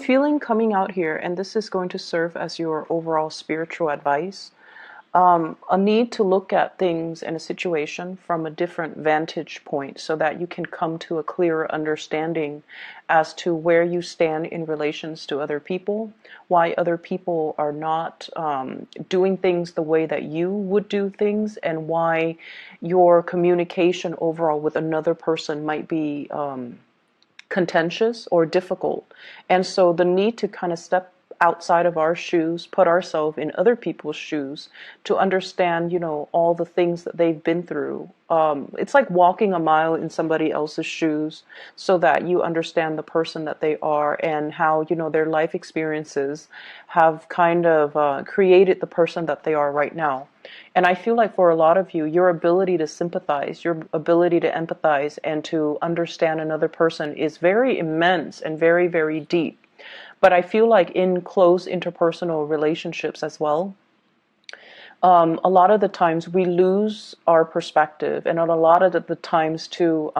feeling coming out here, and this is going to serve as your overall spiritual advice, a need to look at things in a situation from a different vantage point so that you can come to a clearer understanding as to where you stand in relations to other people, why other people are not doing things the way that you would do things, and why your communication overall with another person might be contentious or difficult. And so the need to kind of step outside of our shoes, put ourselves in other people's shoes to understand, all the things that they've been through. It's like walking a mile in somebody else's shoes so that you understand the person that they are and how, their life experiences have kind of created the person that they are right now. And I feel like for a lot of you, your ability to sympathize, your ability to empathize and to understand another person is very immense and very, very deep. But I feel like in close interpersonal relationships as well, a lot of the times we lose our perspective, and a lot of the times too,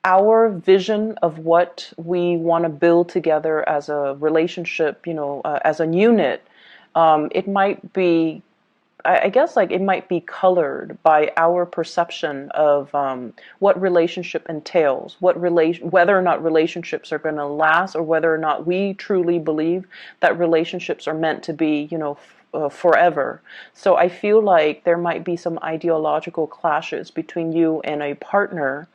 our vision of what we want to build together as a relationship, as a unit, it might be, I guess, like it might be colored by our perception of what relationship entails, whether or not relationships are going to last, or whether or not we truly believe that relationships are meant to be, forever. So I feel like there might be some ideological clashes between you and a partner,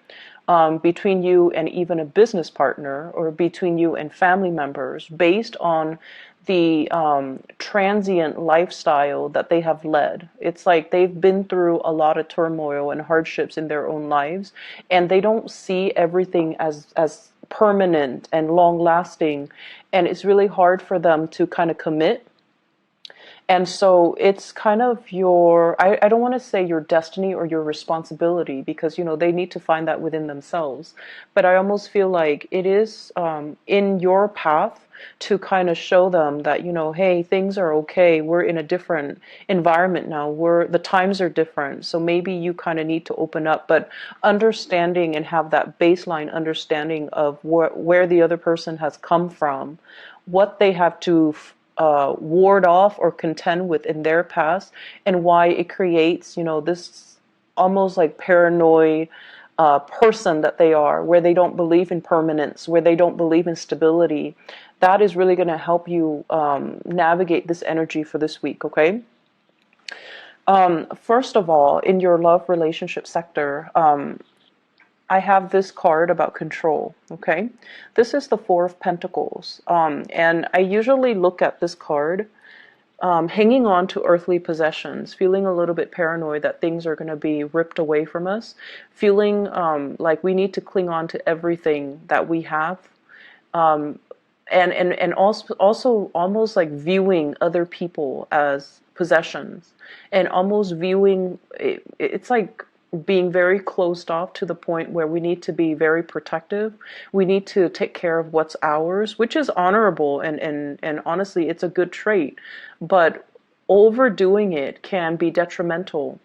between you and even a business partner, or between you and family members, based on the transient lifestyle that they have led. It's like they've been through a lot of turmoil and hardships in their own lives, and they don't see everything as permanent and long lasting, and it's really hard for them to kind of commit. And so it's kind of I don't want to say your destiny or your responsibility, because, they need to find that within themselves. But I almost feel like it is in your path to kind of show them that, hey, things are okay. We're in a different environment now. The times are different. So maybe you kind of need to open up, but understanding and have that baseline understanding of where the other person has come from, what they have to ward off or contend with in their past, and why it creates, this almost like paranoid person that they are, where they don't believe in permanence, where they don't believe in stability. That is really going to help you navigate this energy for this week, okay? First of all, in your love relationship sector, I have this card about control, okay? This is the Four of Pentacles, and I usually look at this card hanging on to earthly possessions, feeling a little bit paranoid that things are going to be ripped away from us, feeling like we need to cling on to everything that we have, and also almost like viewing other people as possessions, and almost viewing it's like being very closed off to the point where we need to be very protective. We need to take care of what's ours, which is honorable, and honestly, it's a good trait. But overdoing it can be detrimental.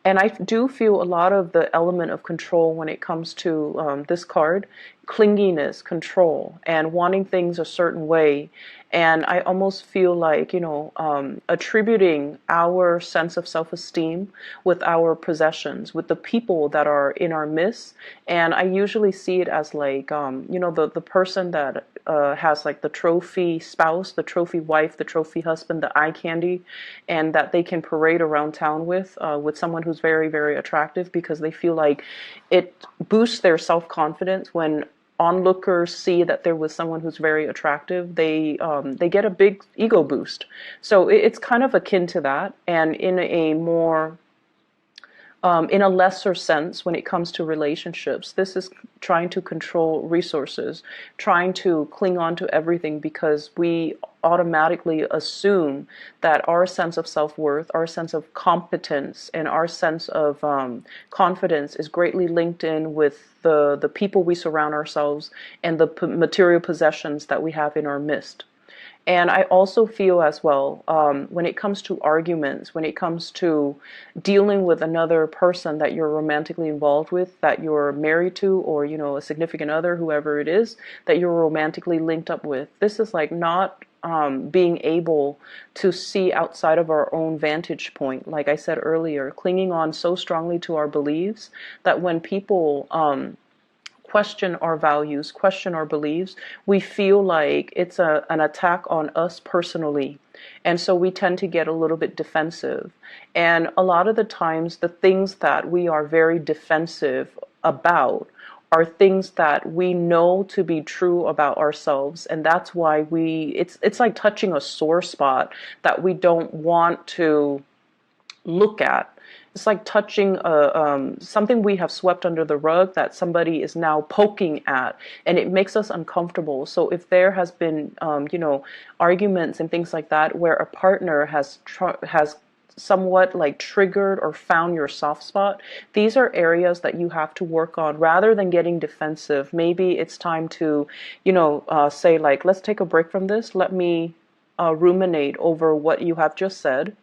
And I do feel a lot of the element of control when it comes to this card, clinginess, control, and wanting things a certain way. And I almost feel like, attributing our sense of self-esteem with our possessions, with the people that are in our midst. And I usually see it as like, the person that has like the trophy spouse, the trophy wife, the trophy husband, the eye candy, and that they can parade around town with someone who's very, very attractive, because they feel like it boosts their self-confidence when onlookers see that there was someone who's very attractive. They get a big ego boost. So it's kind of akin to that, and in a more in a lesser sense, when it comes to relationships, this is trying to control resources, trying to cling on to everything, because we automatically assume that our sense of self-worth, our sense of competence, and our sense of confidence is greatly linked in with the people we surround ourselves and the material possessions that we have in our midst. And I also feel as well, when it comes to arguments, when it comes to dealing with another person that you're romantically involved with, that you're married to, or, a significant other, whoever it is, that you're romantically linked up with, this is like not being able to see outside of our own vantage point. Like I said earlier, clinging on so strongly to our beliefs that when people question our values, question our beliefs, we feel like it's an attack on us personally. And so we tend to get a little bit defensive. And a lot of the times, the things that we are very defensive about are things that we know to be true about ourselves. And that's why it's like touching a sore spot that we don't want to look at. It's like touching something we have swept under the rug that somebody is now poking at, and it makes us uncomfortable. So if there has been, arguments and things like that, where a partner has somewhat like triggered or found your soft spot, these are areas that you have to work on rather than getting defensive. Maybe it's time to, say like, let's take a break from this. Let me ruminate over what you have just said,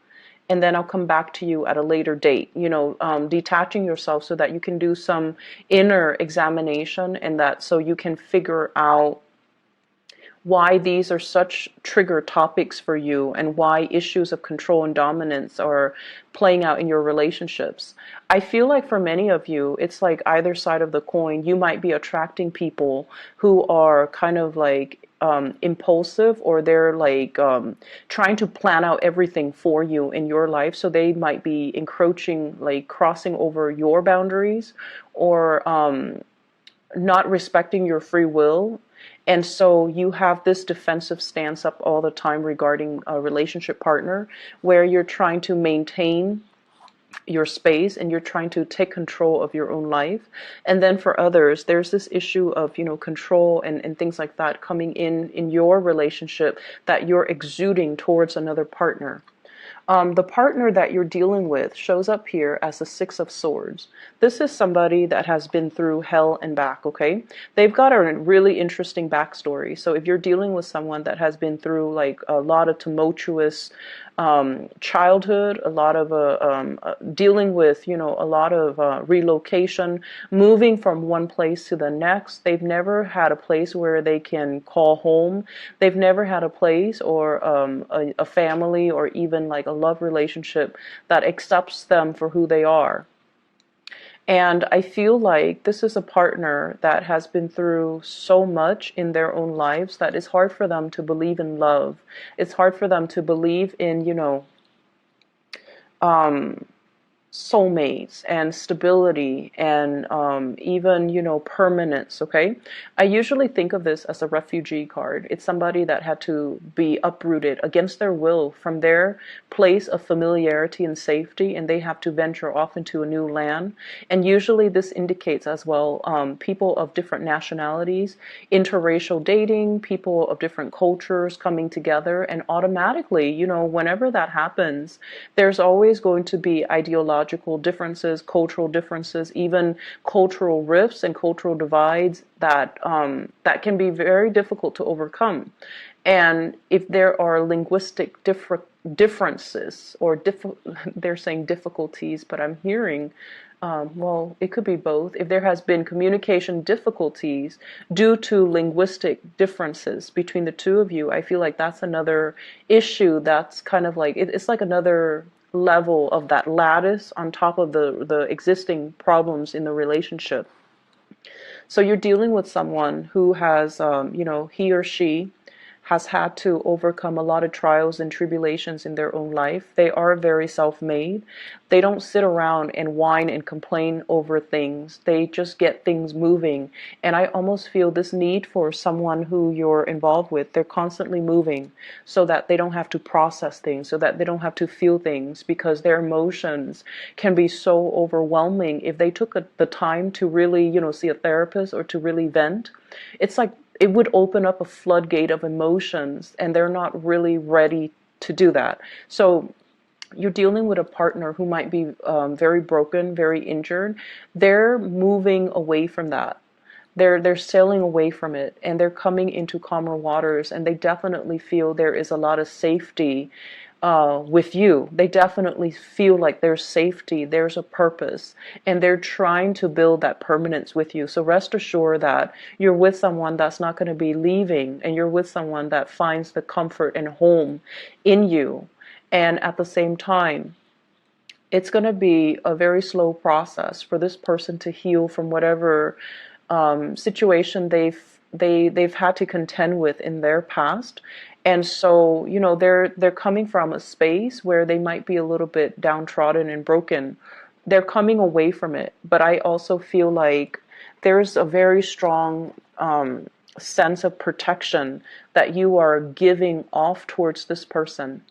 and then I'll come back to you at a later date. Detaching yourself so that you can do some inner examination, and that so you can figure out why these are such trigger topics for you, and why issues of control and dominance are playing out in your relationships. I feel like for many of you, it's like either side of the coin. You might be attracting people who are kind of like impulsive, or they're like trying to plan out everything for you in your life. So they might be encroaching, like crossing over your boundaries, or not respecting your free will. And so you have this defensive stance up all the time regarding a relationship partner, where you're trying to maintain your space and you're trying to take control of your own life. And then for others, there's this issue of, control and things like that coming in your relationship that you're exuding towards another partner. The partner that you're dealing with shows up here as the Six of Swords. This is somebody that has been through hell and back, okay? They've got a really interesting backstory. So if you're dealing with someone that has been through like a lot of tumultuous childhood, a lot of dealing with, a lot of relocation, moving from one place to the next. They've never had a place where they can call home. They've never had a place or a family, or even like a love relationship that accepts them for who they are. And I feel like this is a partner that has been through so much in their own lives that it's hard for them to believe in love. It's hard for them to believe in, soulmates and stability and even permanence. Okay, I usually think of this as a refugee card. It's somebody that had to be uprooted against their will from their place of familiarity and safety, and they have to venture off into a new land. And usually this indicates as well people of different nationalities, interracial dating, people of different cultures coming together. And automatically, whenever that happens, there's always going to be ideological differences, cultural differences, even cultural rifts and cultural divides that can be very difficult to overcome. And if there are linguistic differences, or they're saying difficulties, but I'm hearing, well, it could be both. If there has been communication difficulties due to linguistic differences between the two of you, I feel like that's another issue that's kind of like, it's like another level of that lattice on top of the existing problems in the relationship. So you're dealing with someone who has, he or she has had to overcome a lot of trials and tribulations in their own life. They are very self-made. They don't sit around and whine and complain over things. They just get things moving. And I almost feel this need for someone who you're involved with. They're constantly moving so that they don't have to process things, so that they don't have to feel things, because their emotions can be so overwhelming. If they took the time to really, see a therapist or to really vent, it's like it would open up a floodgate of emotions, and they're not really ready to do that. So you're dealing with a partner who might be very broken, very injured. They're moving away from that. They're sailing away from it, and they're coming into calmer waters, and they definitely feel there is a lot of safety with you. They definitely feel like there's safety, there's a purpose, and they're trying to build that permanence with you. So rest assured that you're with someone that's not going to be leaving, and you're with someone that finds the comfort and home in you. And at the same time, it's going to be a very slow process for this person to heal from whatever situation they've had to contend with in their past. And so, you know, they're coming from a space where they might be a little bit downtrodden and broken. They're coming away from it, but I also feel like there's a very strong sense of protection that you are giving off towards this person.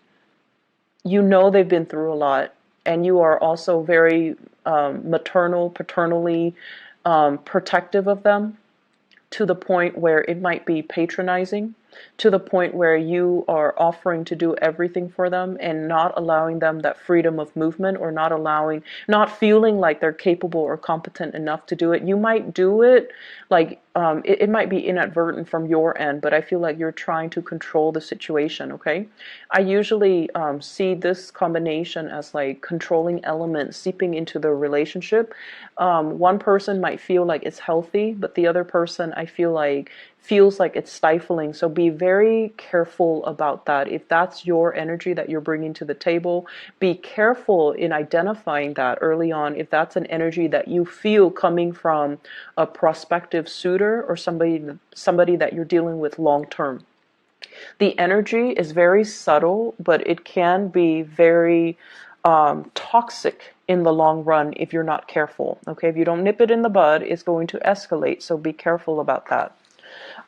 You know they've been through a lot, and you are also very paternally protective of them, to the point where it might be patronizing, to the point where you are offering to do everything for them and not allowing them that freedom of movement, or not feeling like they're capable or competent enough to do it. You might do it, like it might be inadvertent from your end, but I feel like you're trying to control the situation, okay? I usually see this combination as like controlling elements seeping into the relationship. One person might feel like it's healthy, but the other person, I feel like, feels like it's stifling. So be very careful about that. If that's your energy that you're bringing to the table, be careful in identifying that early on. If that's an energy that you feel coming from a prospective suitor or somebody that you're dealing with long term. The energy is very subtle, but it can be very toxic in the long run if you're not careful. Okay, if you don't nip it in the bud, it's going to escalate. So be careful about that.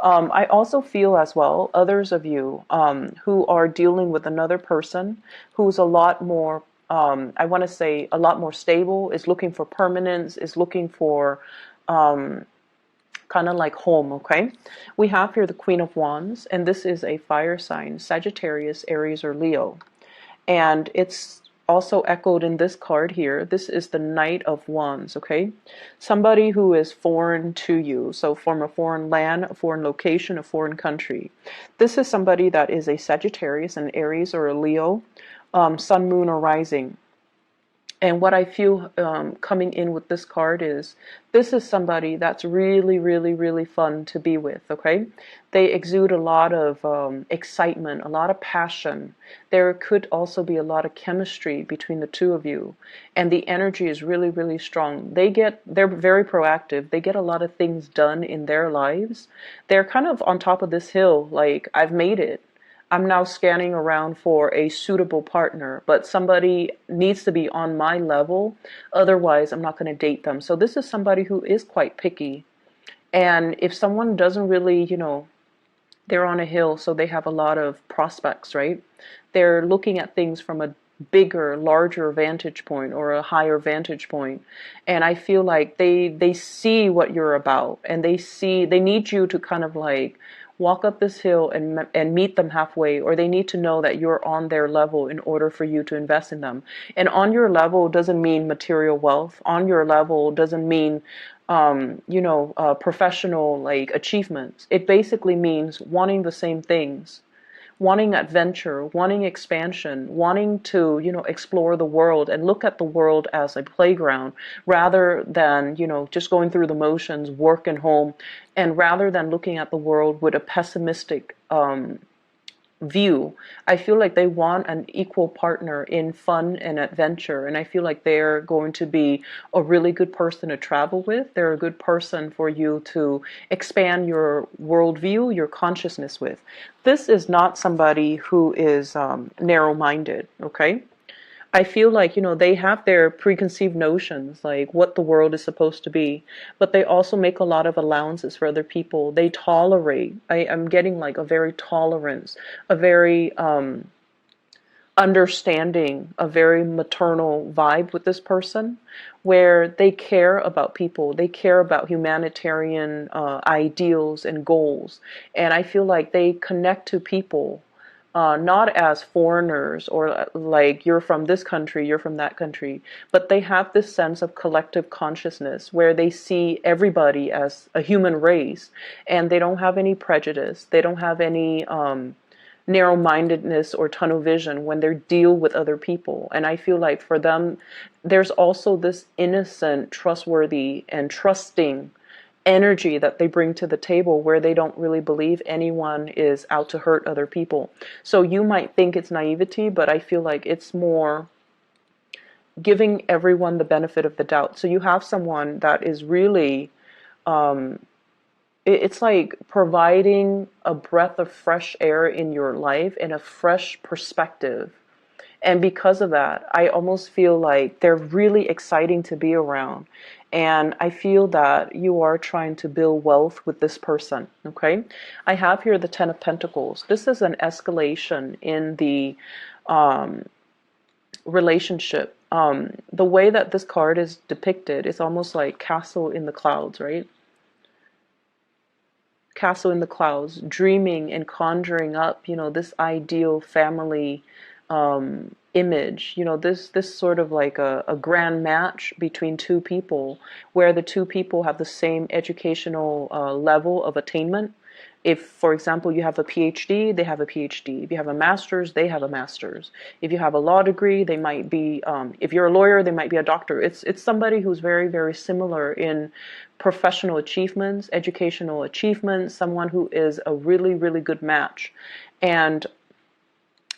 I also feel as well, others of you who are dealing with another person who's a lot more, I want to say, a lot more stable, is looking for permanence, is looking for kind of like home, okay? We have here the Queen of Wands, and this is a fire sign, Sagittarius, Aries, or Leo. And it's also echoed in this card here. This is the Knight of Wands, okay? Somebody who is foreign to you, so from a foreign land, a foreign location, a foreign country. This is somebody that is a Sagittarius, an Aries, or a Leo, Sun, Moon, or Rising. And what I feel coming in with this card is, this is somebody that's really, really, really fun to be with, okay? They exude a lot of excitement, a lot of passion. There could also be a lot of chemistry between the two of you. And the energy is really, really strong. They're very proactive. They get a lot of things done in their lives. They're kind of on top of this hill, like, I've made it. I'm now scanning around for a suitable partner, but somebody needs to be on my level. Otherwise, I'm not going to date them. So this is somebody who is quite picky. And if someone doesn't really, you know, they're on a hill, so they have a lot of prospects, right? They're looking at things from a bigger, larger vantage point, or a higher vantage point. And I feel like they see what you're about, and they need you to kind of like walk up this hill and meet them halfway, or they need to know that you're on their level in order for you to invest in them. And on your level doesn't mean material wealth. On your level doesn't mean professional like achievements. It basically means wanting the same things, wanting adventure, wanting expansion, wanting to, explore the world and look at the world as a playground, rather than, just going through the motions, work and home, and rather than looking at the world with a pessimistic view. I feel like they want an equal partner in fun and adventure, and I feel like they're going to be a really good person to travel with. They're a good person for you to expand your worldview, your consciousness with. This is not somebody who is narrow-minded, okay? I feel like, they have their preconceived notions, like what the world is supposed to be, but they also make a lot of allowances for other people. They tolerate. I'm getting like a very tolerance, a very understanding, a very maternal vibe with this person, where they care about people. They care about humanitarian ideals and goals. And I feel like they connect to people not as foreigners or like you're from this country, you're from that country, but they have this sense of collective consciousness where they see everybody as a human race, and they don't have any prejudice. They don't have any narrow-mindedness or tunnel vision when they deal with other people. And I feel like for them, there's also this innocent, trustworthy, and trusting energy that they bring to the table where they don't really believe anyone is out to hurt other people. So you might think it's naivety, but I feel like it's more giving everyone the benefit of the doubt. So you have someone that is really, it's like providing a breath of fresh air in your life and a fresh perspective. And because of that, I almost feel like they're really exciting to be around. And I feel that you are trying to build wealth with this person, okay? I have here the Ten of Pentacles. This is an escalation in the relationship. The way that this card is depicted is almost like castle in the clouds, right? Castle in the clouds, dreaming and conjuring up, this ideal family image, this sort of like a grand match between two people where the two people have the same educational level of attainment. If, for example, you have a PhD, they have a PhD. If you have a master's, they have a master's. If you have a law degree, they might be, if you're a lawyer, they might be a doctor. It's somebody who's very, very similar in professional achievements, educational achievements, someone who is a really, really good match. And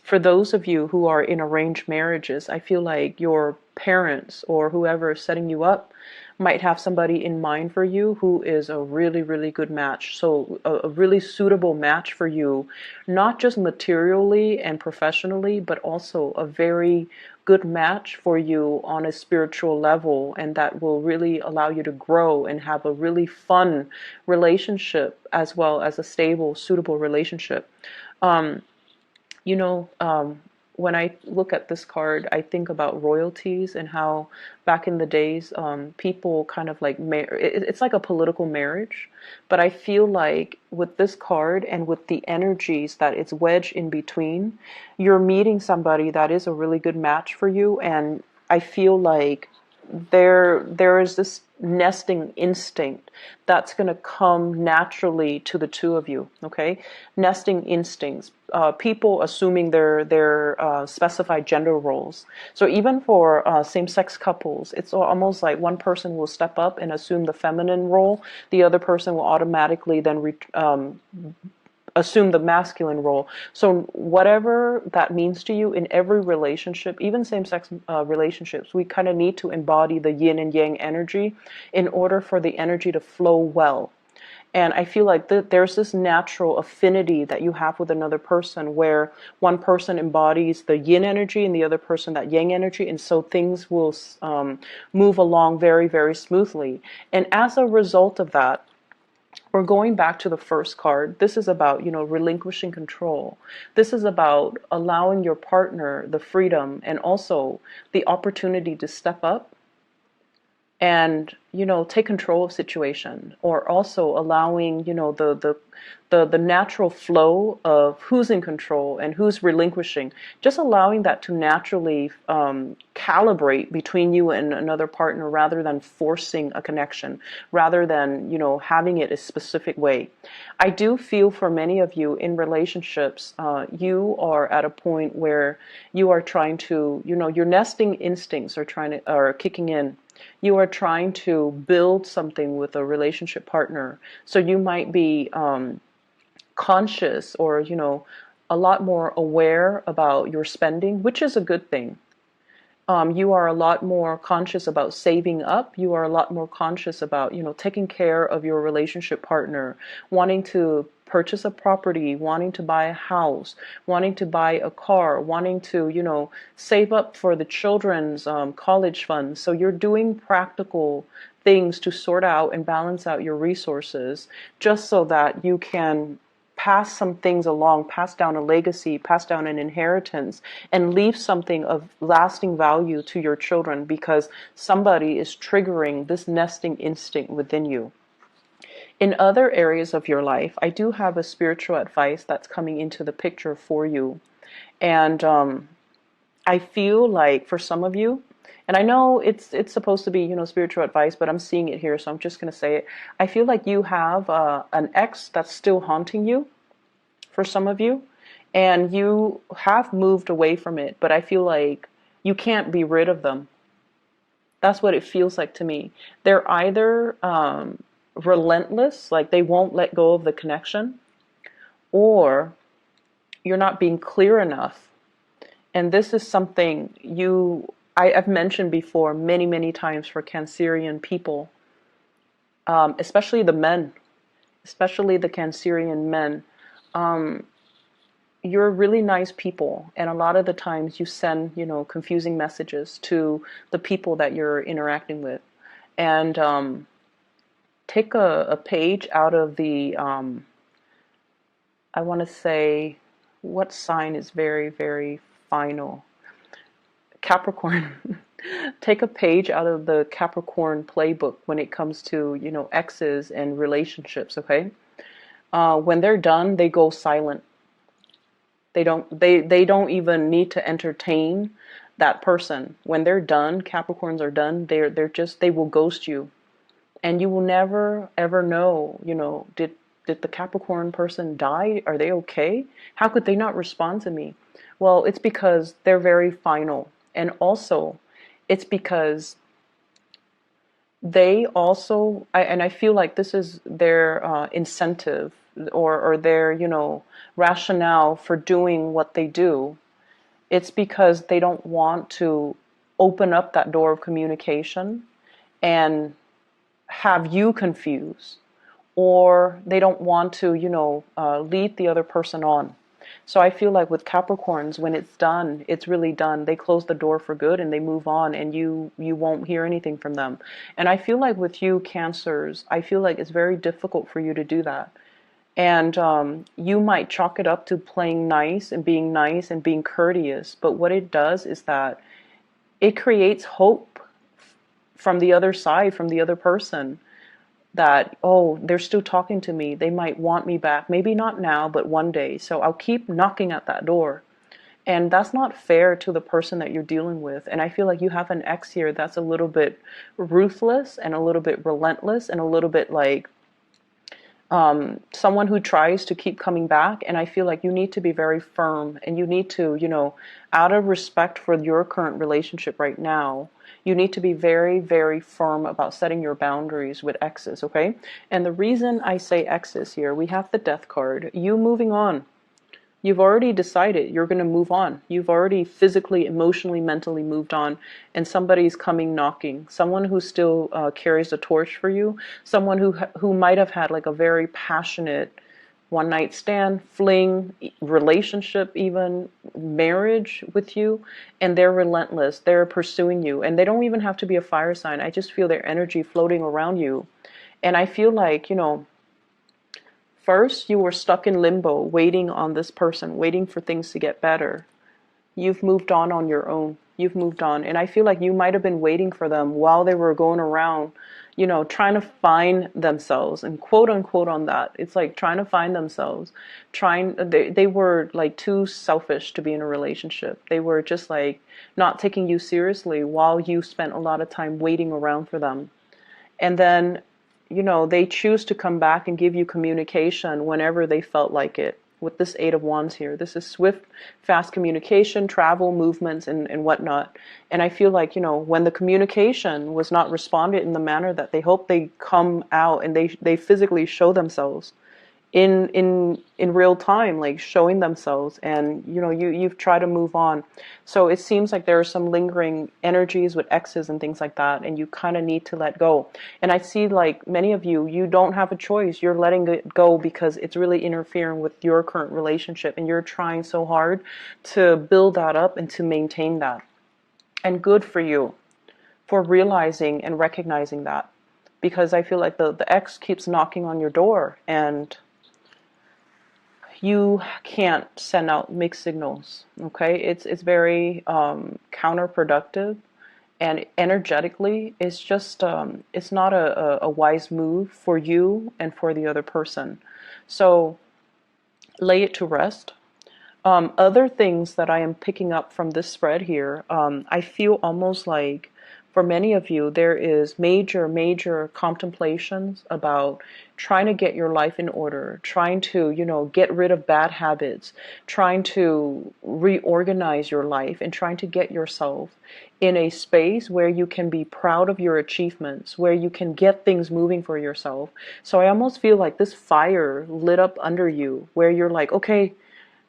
for those of you who are in arranged marriages, I feel like your parents or whoever is setting you up might have somebody in mind for you who is a really, really good match. So a really suitable match for you, not just materially and professionally, but also a very good match for you on a spiritual level, and that will really allow you to grow and have a really fun relationship as well as a stable, suitable relationship. When I look at this card, I think about royalties and how back in the days, people kind of like, it's like a political marriage. But I feel like with this card and with the energies that it's wedged in between, you're meeting somebody that is a really good match for you. And I feel like there is this nesting instinct that's going to come naturally to the two of you, okay? Nesting instincts, people assuming their specified gender roles. So even for same-sex couples, it's almost like one person will step up and assume the feminine role, the other person will automatically then assume the masculine role. So whatever that means to you in every relationship, even same-sex relationships, we kind of need to embody the yin and yang energy in order for the energy to flow well. And I feel like there's this natural affinity that you have with another person where one person embodies the yin energy and the other person that yang energy, and so things will move along very, very smoothly. And as a result of that, we're going back to the first card. This is about, relinquishing control. This is about allowing your partner the freedom and also the opportunity to step up and, take control of situation, or also allowing, the natural flow of who's in control and who's relinquishing, just allowing that to naturally calibrate between you and another partner rather than forcing a connection, rather than, having it a specific way. I do feel for many of you in relationships, you are at a point where you are trying to, your nesting instincts are kicking in. You are trying to build something with a relationship partner. So you might be conscious or, a lot more aware about your spending, which is a good thing. You are a lot more conscious about saving up. You are a lot more conscious about, taking care of your relationship partner, wanting to purchase a property, wanting to buy a house, wanting to buy a car, wanting to, save up for the children's college funds. So you're doing practical things to sort out and balance out your resources just so that you can pass some things along, pass down a legacy, pass down an inheritance, and leave something of lasting value to your children because somebody is triggering this nesting instinct within you. In other areas of your life, I do have a spiritual advice that's coming into the picture for you. And I feel like for some of you, and I know it's supposed to be, you know, spiritual advice, but I'm seeing it here, so I'm just going to say it. I feel like you have an ex that's still haunting you for some of you, and you have moved away from it, but I feel like you can't be rid of them. That's what it feels like to me. They're either relentless, like they won't let go of the connection, or you're not being clear enough. And this is something I've mentioned before many, many times for Cancerian people, especially the men, especially the Cancerian men. You're really nice people, and a lot of the times you send, you know, confusing messages to the people that you're interacting with. And take a page out of the, I want to say, what sign is very, very final? Capricorn. Take a page out of the Capricorn playbook when it comes to, you know, exes and relationships, okay? When they're done, they go silent. They don't even need to entertain that person. When they're done, Capricorns are done, they will ghost you. And you will never ever know, you know, did the Capricorn person die? Are they okay? How could they not respond to me? Well, it's because they're very final. And also, it's because they also, and I feel like this is their incentive, or their, you know, rationale for doing what they do. It's because they don't want to open up that door of communication and have you confused, or they don't want to, you know, lead the other person on. So I feel like with Capricorns, when it's done, it's really done. They close the door for good and they move on, and you won't hear anything from them. And I feel like with you Cancers, I feel like it's very difficult for you to do that. And you might chalk it up to playing nice and being courteous. But what it does is that it creates hope from the other side, from the other person, that, oh, they're still talking to me. They might want me back. Maybe not now, but one day. So I'll keep knocking at that door. And that's not fair to the person that you're dealing with. And I feel like you have an ex here that's a little bit ruthless and a little bit relentless and a little bit like someone who tries to keep coming back. And I feel like you need to be very firm, and you need to, you know, out of respect for your current relationship right now, you need to be very, very firm about setting your boundaries with exes, okay? And the reason I say exes here, we have the Death card. You moving on. You've already decided you're going to move on. You've already physically, emotionally, mentally moved on, and somebody's coming knocking. Someone who still carries a torch for you. Someone who might have had like a very passionate one night stand, fling, relationship, even marriage with you, and they're relentless. They're pursuing you, and they don't even have to be a fire sign. I just feel their energy floating around you, and I feel like, you know, first, you were stuck in limbo, waiting on this person, waiting for things to get better. You've moved on your own. You've moved on. And I feel like you might have been waiting for them while they were going around, you know, trying to find themselves, and quote unquote on that. It's like trying to find themselves. They were like too selfish to be in a relationship. They were just like not taking you seriously while you spent a lot of time waiting around for them. And then, you know, they choose to come back and give you communication whenever they felt like it. With this Eight of Wands here, this is swift, fast communication, travel, movements, and whatnot. And I feel like, you know, when the communication was not responded in the manner that they hope, they come out and they physically show themselves in real time, like showing themselves, and you know, you've tried to move on. So it seems like there are some lingering energies with exes and things like that, and you kind of need to let go. And I see like many of you don't have a choice. You're letting it go because it's really interfering with your current relationship, and you're trying so hard to build that up and to maintain that. And good for you for realizing and recognizing that, because I feel like the ex keeps knocking on your door, and you can't send out mixed signals, okay? It's very counterproductive, and energetically, it's just it's not a wise move for you and for the other person. So lay it to rest. Other things that I am picking up from this spread here, I feel almost like for many of you, there is major contemplations about trying to get your life in order, trying to, get rid of bad habits, trying to reorganize your life, and trying to get yourself in a space where you can be proud of your achievements, where you can get things moving for yourself. So I almost feel like this fire lit up under you, where you're like, okay,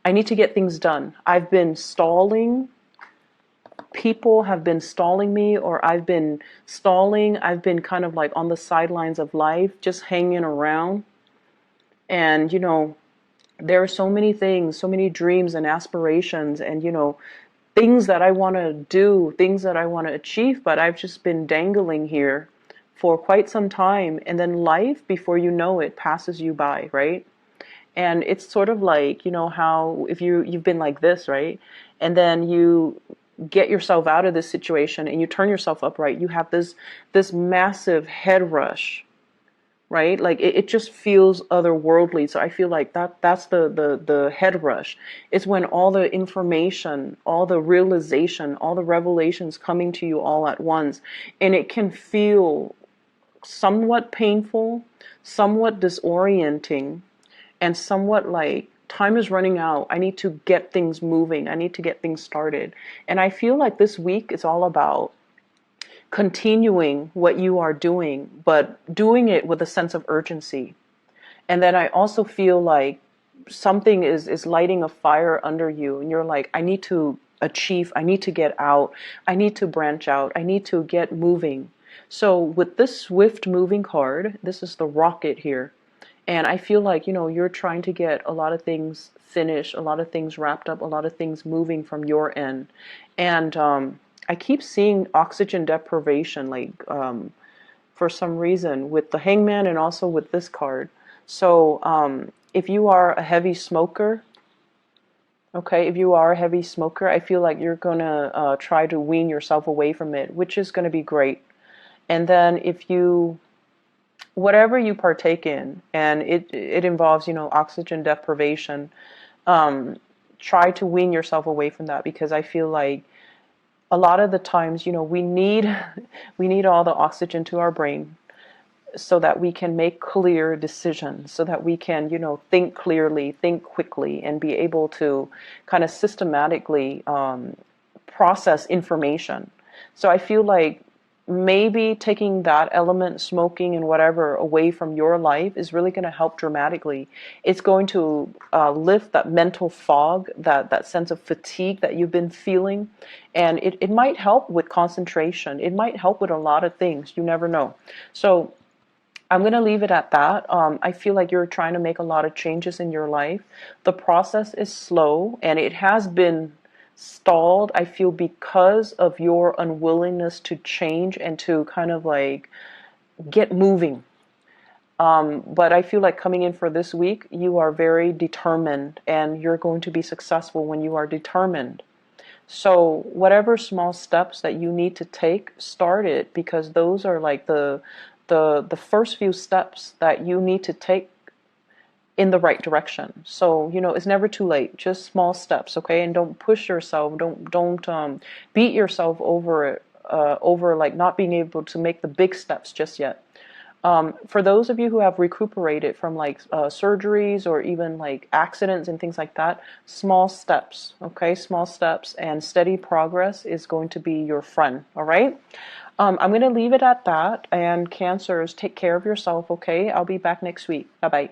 I need to get things done. I've been stalling. People have been stalling me, or I've been stalling. I've been kind of like on the sidelines of life, just hanging around. And, there are so many things, so many dreams and aspirations and, things that I want to do, things that I want to achieve, but I've just been dangling here for quite some time. And then life, before you know it, passes you by, right? And it's sort of like, how if you've been like this, right? And then you get yourself out of this situation and you turn yourself upright, you have this massive head rush, right? Like it just feels otherworldly. So I feel like that's the head rush. It's when all the information, all the realization, all the revelations coming to you all at once, and it can feel somewhat painful, somewhat disorienting, and somewhat like time is running out. I need to get things moving. I need to get things started. And I feel like this week is all about continuing what you are doing, but doing it with a sense of urgency. And then I also feel like something is lighting a fire under you, and you're like, I need to achieve, I need to get out, I need to branch out, I need to get moving. So with this swift moving card, this is the rocket here. And I feel like, you're trying to get a lot of things finished, a lot of things wrapped up, a lot of things moving from your end. And I keep seeing oxygen deprivation, like for some reason, with the hangman and also with this card. So if you are a heavy smoker, okay, if you are a heavy smoker, I feel like you're going to try to wean yourself away from it, which is going to be great. And then if you whatever you partake in, and it involves, oxygen deprivation, try to wean yourself away from that, because I feel like a lot of the times, we need all the oxygen to our brain so that we can make clear decisions, so that we can, think clearly, think quickly, and be able to kind of systematically process information. So I feel like maybe taking that element, smoking and whatever, away from your life is really going to help dramatically. It's going to lift that mental fog, that sense of fatigue that you've been feeling. And it might help with concentration. It might help with a lot of things. You never know. So I'm going to leave it at that. I feel like you're trying to make a lot of changes in your life. The process is slow, and it has been stalled, I feel, because of your unwillingness to change and to kind of like get moving. But I feel like coming in for this week, you are very determined, and you're going to be successful when you are determined. So whatever small steps that you need to take, start it, because those are like the first few steps that you need to take in the right direction. So, it's never too late. Just small steps, okay? And don't push yourself. Don't beat yourself over like not being able to make the big steps just yet. For those of you who have recuperated from like surgeries or even like accidents and things like that, small steps, okay? Small steps and steady progress is going to be your friend, all right? I'm going to leave it at that. And Cancers, take care of yourself, okay? I'll be back next week. Bye-bye.